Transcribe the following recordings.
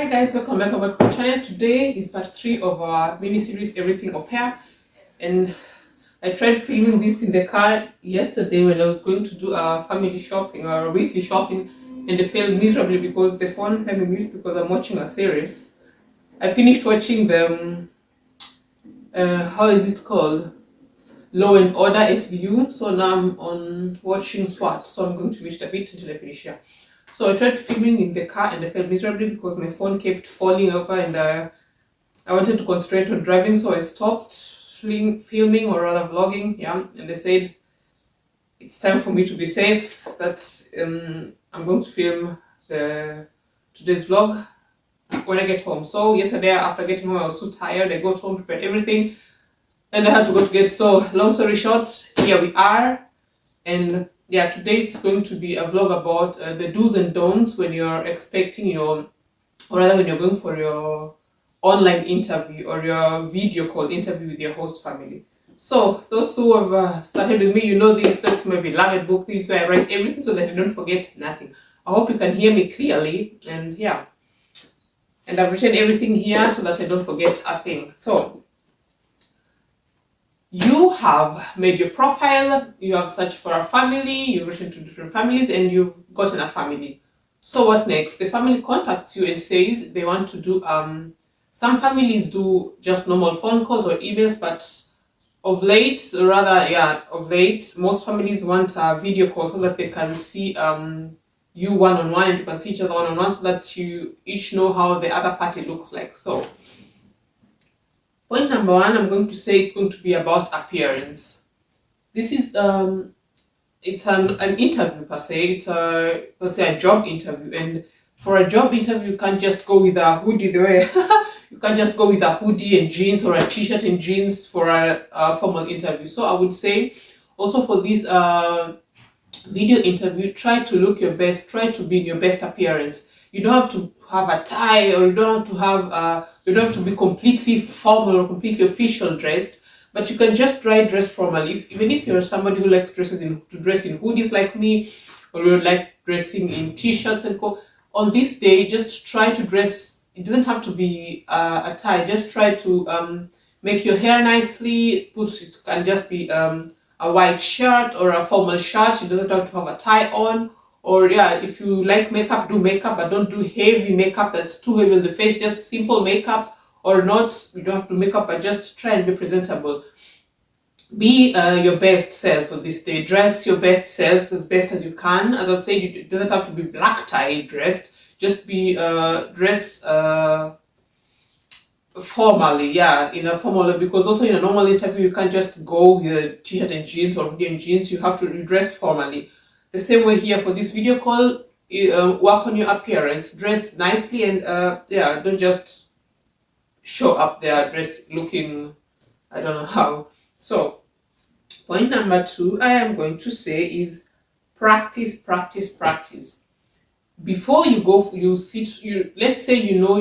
Hi guys, welcome back over to my channel. Today is part 3 of our mini series Everything Au Pair, and I tried filming this in the car yesterday when I was going to do our family shopping or weekly shopping, and it failed miserably because the phone let me mute because I'm watching a series. I finished watching the how is it called? Law and Order SVU. So now I'm on watching SWAT. So I'm going to watch a bit until I finish here. So I tried filming in the car and I failed miserably because my phone kept falling over and I wanted to concentrate on driving, so I stopped filming or rather vlogging. Yeah, and they said it's time for me to be safe. That's I'm going to film the today's vlog when I get home. So yesterday after getting home, I was so tired. I got home, prepared everything, and I had to go to get. So long story short, here we are, and yeah, today it's going to be a vlog about the do's and don'ts when you're expecting your, or rather when you're going for your online interview or your video call interview with your host family. So those who have started with me, you know this. That's my beloved book. This is where I write everything so that I don't forget nothing. I hope you can hear me clearly, and yeah, and I've written everything here so that I don't forget a thing. So you have made your profile, you have searched for a family, you've written to different families, and you've gotten a family. So what next? The family contacts you and says they want to do some families do just normal phone calls or emails, but of late, most families want a video call so that they can see you one on one and you can see each other one on one so that you each know how the other party looks like. So point number one, I'm going to say it's going to be about appearance. This is it's an interview per se. It's a, let's say, a job interview, and for a job interview you can't just go with a hoodie the way you can't just go with a hoodie and jeans or a t-shirt and jeans for a formal interview. So I would say also for this video interview, try to look your best, try to be in your best appearance. You don't have to have a tie, or you don't have to be completely formal or completely official dressed, but you can just try dress formally. Even if you're somebody who likes to dress in hoodies like me, or you like dressing in t-shirts and co. On this day, just try to dress. It doesn't have to be a tie. Just try to make your hair nicely. It can just be a white shirt or a formal shirt. It doesn't have to have a tie on. Or yeah, if you like makeup, do makeup, but don't do heavy makeup that's too heavy on the face. Just simple makeup, or not. You don't have to make up, but just try and be presentable. Be your best self on this day. Dress your best self as best as you can. As I've said, it doesn't have to be black tie dressed. Just be dress formally, yeah, in a formal, because also in a normal interview you can't just go with a t-shirt and jeans or hoodie and jeans. You have to dress formally. The same way here for this video call, work on your appearance, dress nicely, and yeah, don't just show up there dress looking I don't know how. So point number two I am going to say is practice, practice, practice. Before you go, let's say you know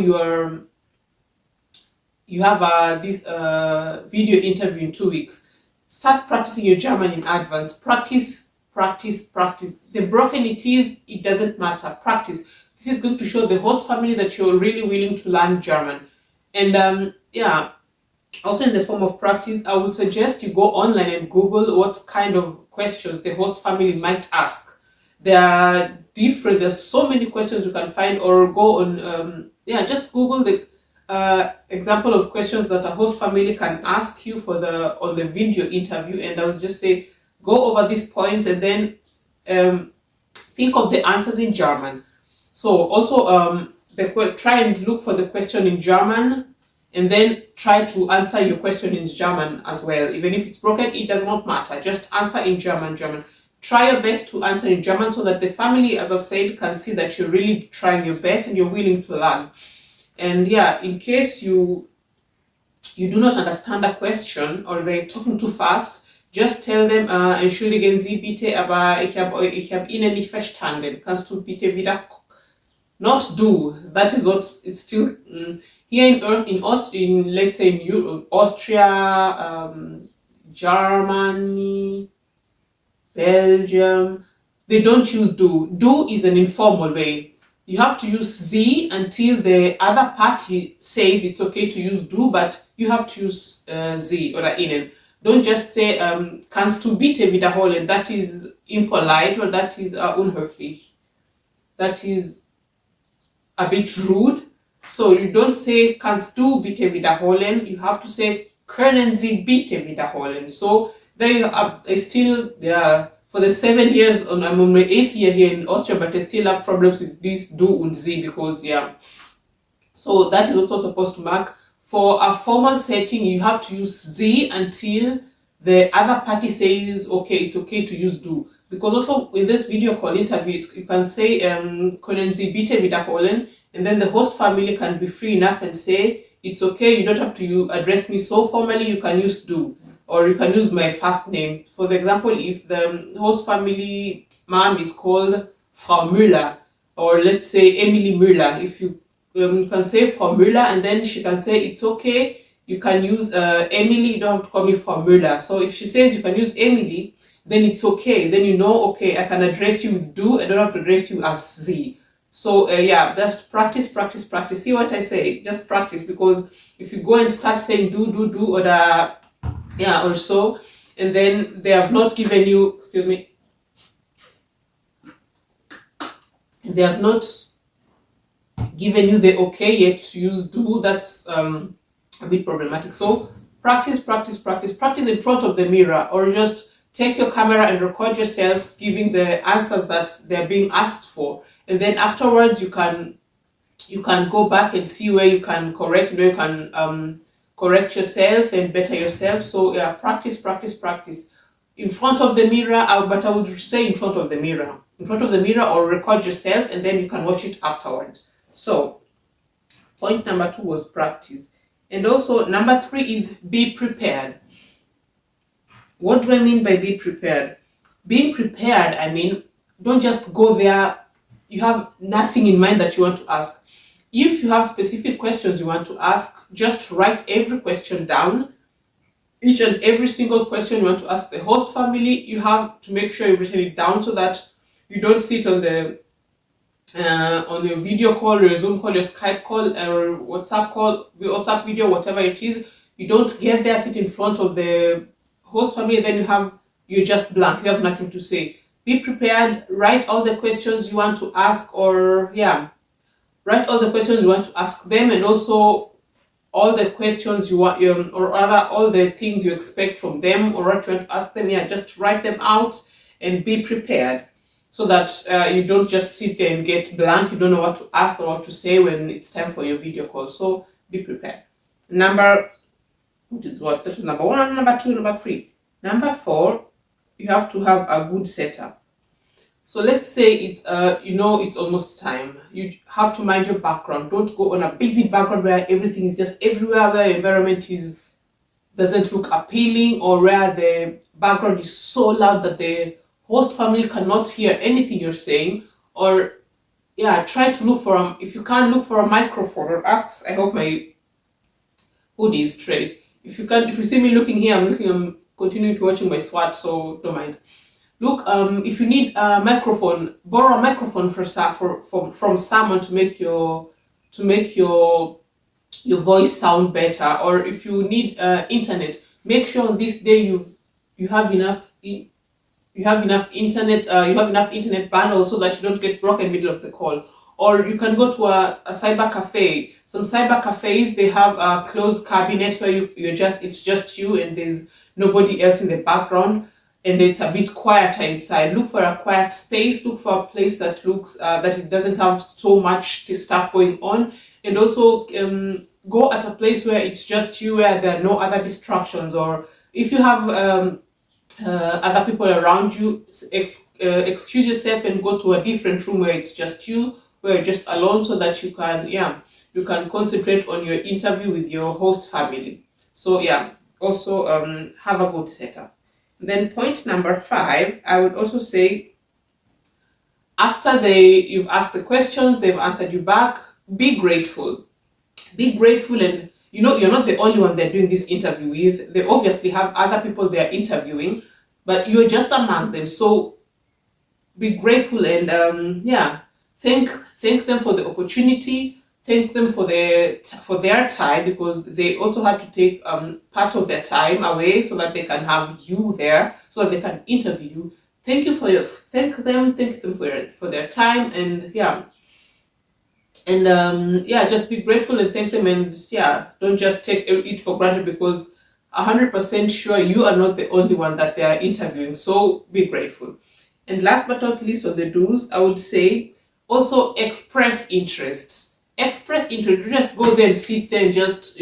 you have this video interview in 2 weeks. Start practicing your German in advance. Practice, practice, practice. The broken it is, it doesn't matter. Practice. This is going to show the host family that you're really willing to learn German. And yeah, also in the form of practice, I would suggest you go online and Google what kind of questions the host family might ask. There are different, there's so many questions you can find, or go on, yeah, just Google the example of questions that a host family can ask you for on the video interview, and I would just say go over these points and then think of the answers in German. So also try and look for the question in German, and then try to answer your question in German as well. Even if it's broken, it does not matter. Just answer in German. Try your best to answer in German so that the family, as I've said, can see that you're really trying your best and you're willing to learn. And yeah, in case you do not understand a question or they're talking too fast, just tell them, entschuldigen Sie bitte, aber ich hab Ihnen nicht verstanden. Kannst du bitte wieder not do? That is what it's still here in let's say in Europe, Austria, Germany, Belgium, they don't use do. Do is an informal way. you have to use sie until the other party says it's okay to use du, but you have to use sie oder ihnen. Don't just say, kannst du bitte wiederholen? That is impolite or that is unhöflich. That is a bit rude. So you don't say, kannst du bitte wiederholen? You have to say, können Sie bitte wiederholen? So there you are. I still, yeah, for the 7 years, I'm on my 8th year here in Austria, but I still have problems with this du and sie because, yeah. So that is also supposed to mark. For a formal setting, you have to use sie until the other party says, okay, it's okay to use du. Because also in this video call interview, you can say, können Sie bitte wiederholen? And then the host family can be free enough and say, it's okay, you don't have to address me so formally, you can use du. Or you can use my first name. For the example, if the host family mom is called Frau Müller, or let's say Emily Müller, if you can say Frau Müller, and then she can say it's okay, you can use Emily, you don't have to call me Frau Müller. So if she says you can use Emily, then it's okay. Then you know, okay, I can address you with du, I don't have to address you as sie. So yeah, just practice, practice, practice. See what I say? Just practice, because if you go and start saying do, or the, yeah, or so, and then they have not given you, excuse me, they have not given you the okay yet to use do, that's a bit problematic. So practice, practice, practice, practice in front of the mirror, or just take your camera and record yourself giving the answers that they're being asked for, and then afterwards you can go back and see where you can correct, where you can correct yourself and better yourself. So yeah, practice, practice, practice in front of the mirror. But I would say in front of the mirror, or record yourself and then you can watch it afterwards. So point number 2 was practice. And also number 3 is be prepared. What do I mean by be prepared? Being prepared, I mean, don't just go there, you have nothing in mind that you want to ask. If you have specific questions you want to ask, just write every question down. Each and every single question you want to ask the host family, you have to make sure you've written it down so that you don't sit on your video call, your Zoom call, your Skype call, or WhatsApp call, WhatsApp video, whatever it is. You don't get there, sit in front of the host family, and then you're just blank, you have nothing to say. Be prepared, write all the questions you want to ask, or yeah, write all the questions you want to ask them, and also all the questions you want, or rather all the things you expect from them, or what you want to ask them. Yeah, just write them out and be prepared, so that you don't just sit there and get blank, you don't know what to ask or what to say when it's time for your video call. So be prepared. That was number 1, number 2, number 3. Number 4, you have to have a good setup. So let's say it's it's almost time. You have to mind your background. Don't go on a busy background where everything is just everywhere, where the environment doesn't look appealing, or where the background is so loud that the host family cannot hear anything you're saying. Or yeah, try to look for if you can't look for a microphone, or ask. I hope my hoodie is straight. If you see me looking here, I'm continuing to watching my SWAT, so don't mind. Look, if you need a microphone, borrow a microphone from someone to make your voice sound better. Or if you need internet, make sure on this day you have enough internet, you have enough internet bundle, so that you don't get broken in the middle of the call. Or you can go to a cyber cafe. Some cyber cafes, they have a closed cabinet where it's just you and there's nobody else in the background, and it's a bit quieter inside. Look for a quiet space. Look for a place that looks that it doesn't have so much stuff going on, and also go at a place where it's just you, where there are no other distractions. Or if you have other people around you, excuse yourself and go to a different room where it's just you, where you're just alone, so that you can concentrate on your interview with your host family. So yeah, also have a good setup. Then point number 5, I would also say, after you've asked the questions, they've answered you back, be grateful. Be grateful, and you're not the only one they're doing this interview with. They obviously have other people they're interviewing, but you're just among them. So be grateful and thank thank them for the opportunity, thank them for their time, because they also had to take part of their time away so that they can have you there, so that they can interview you. Thank them for their time, and just be grateful and thank them, and don't just take it for granted, because 100% sure you are not the only one that they are interviewing. So be grateful. And last but not least, on the do's, I would say also express interest. Express interest. You just go there and sit there and just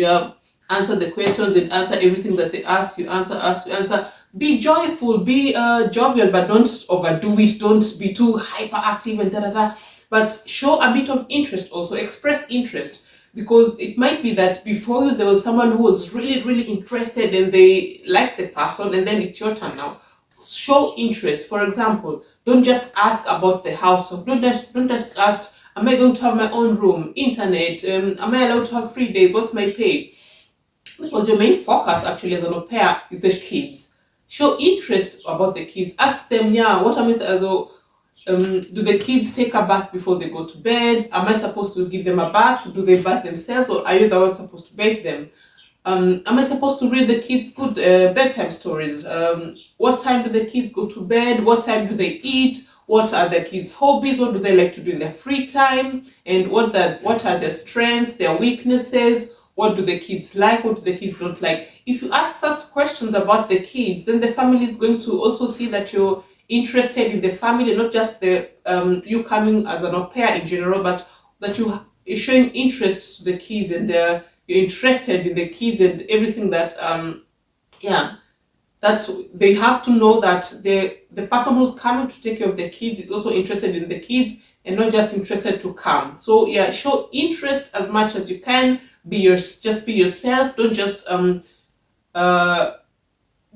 answer the questions and answer everything that they ask you. Answer. Be joyful, be jovial, but don't overdo it. Don't be too hyperactive and da da da. But show a bit of interest also. Express interest, because it might be that before you there was someone who was really, really interested and they like the person, and then it's your turn now. Show interest. For example, don't just ask about the house. Don't just ask, am I going to have my own room, internet, am I allowed to have 3 days, what's my pay? Because your main focus actually as an au pair is the kids. Show interest about the kids. Ask them, what am I, do the kids take a bath before they go to bed? Am I supposed to give them a bath? Do they bath themselves, or are you the one supposed to bathe them? Am I supposed to read the kids good bedtime stories? What time do the kids go to bed? What time do they eat? What are the kids' hobbies? What do they like to do in their free time? And what are their strengths, their weaknesses? What do the kids like? What do the kids don't like? If you ask such questions about the kids, then the family is going to also see that you're interested in the family, not just the you coming as an au pair in general, but that you're showing interest to the kids, and you're interested in the kids and everything that that's they have to know that the person who's coming to take care of the kids is also interested in the kids and not just interested to come. So show interest as much as you can. Just be yourself. Don't just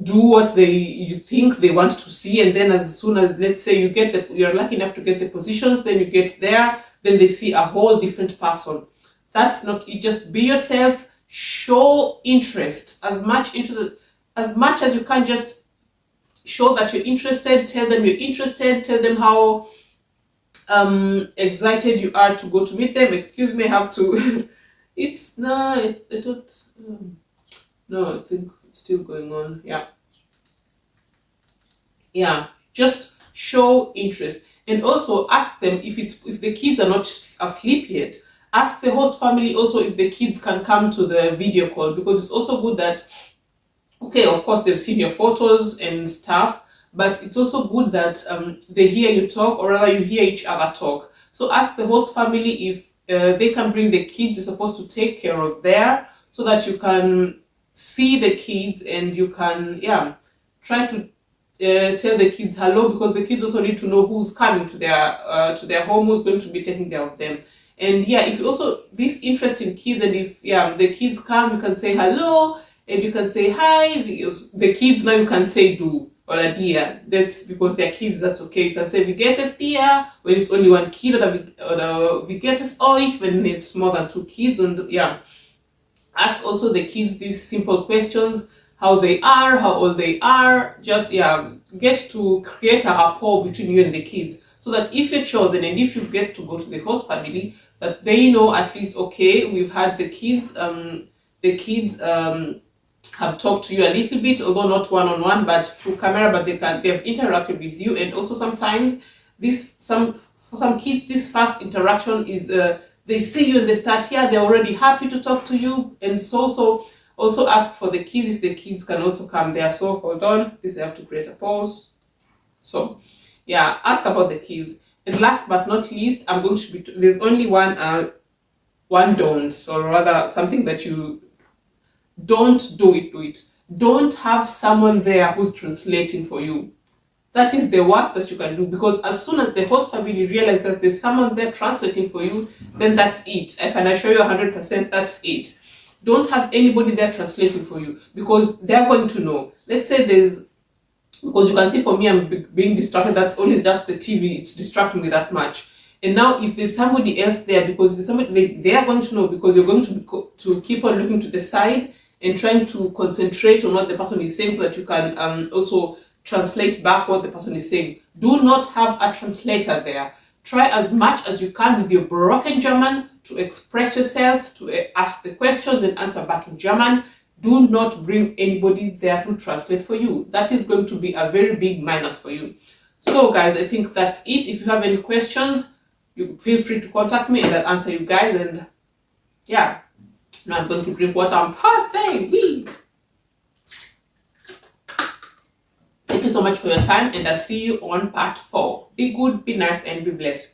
do what you think they want to see, and then as soon as, let's say, you're lucky enough to get the positions, then you get there, then they see a whole different person. That's not it. Just be yourself. Show interest, as much as you can. Just show that you're interested. Tell them you're interested. Tell them how excited you are to go to meet them. Excuse me, I have to it's no it don't no, I think it's still going on. Just show interest, and also ask them if the kids are not asleep yet. Ask the host family also if the kids can come to the video call, because it's also good that, okay, of course they've seen your photos and stuff, but it's also good that they hear you talk, or rather you hear each other talk. So ask the host family if they can bring the kids you're supposed to take care of there, so that you can see the kids, and you can try to tell the kids hello, because the kids also need to know who's coming to their home, who's going to be taking care of them. And if you also this interest in kids, and if the kids come, you can say hello, and you can say hi, because the kids now you can say do or a dia. That's because they're kids, that's okay. You can say vi geht es dir when it's only one kid, or vi geht es euch when it's more than two kids. And ask also the kids these simple questions: how they are, how old they are. Just get to create a rapport between you and the kids, so that if you're chosen and if you get to go to the host family, that they know at least, okay, we've had the kids. The kids have talked to you a little bit, although not one-on-one, but through camera. But they've interacted with you, and also sometimes for some kids, this first interaction is they see you and they start they're already happy to talk to you, and so also ask for the kids if the kids can also come there. So hold on, I have to create a pause. So ask about the kids. And last but not least, I'm going to be there's only one don't, or rather something that you don't do it. Don't have someone there who's translating for you. That is the worst that you can do, because as soon as the host family realize that there's someone there translating for you, then that's it. I can assure you 100% that's it. Don't have anybody there translating for you, because they're going to know. Let's say because you can see for me, I'm being distracted. That's only just the TV. It's distracting me that much. And now if there's somebody else there, because if there's somebody, they are going to know, because you're going to keep on looking to the side and trying to concentrate on what the person is saying, so that you can also translate back what the person is saying. Do not have a translator there. try as much as you can with your broken German to express yourself, to ask the questions and answer back in German. Do not bring anybody there to translate for you. That is going to be a very big minus for you. So guys, I think that's it. If you have any questions, you feel free to contact me and I'll answer you guys. And yeah, now I'm going to drink water on Thursday. Wee. Thank you so much for your time, and I'll see you on part 4. Be good, be nice, and be blessed.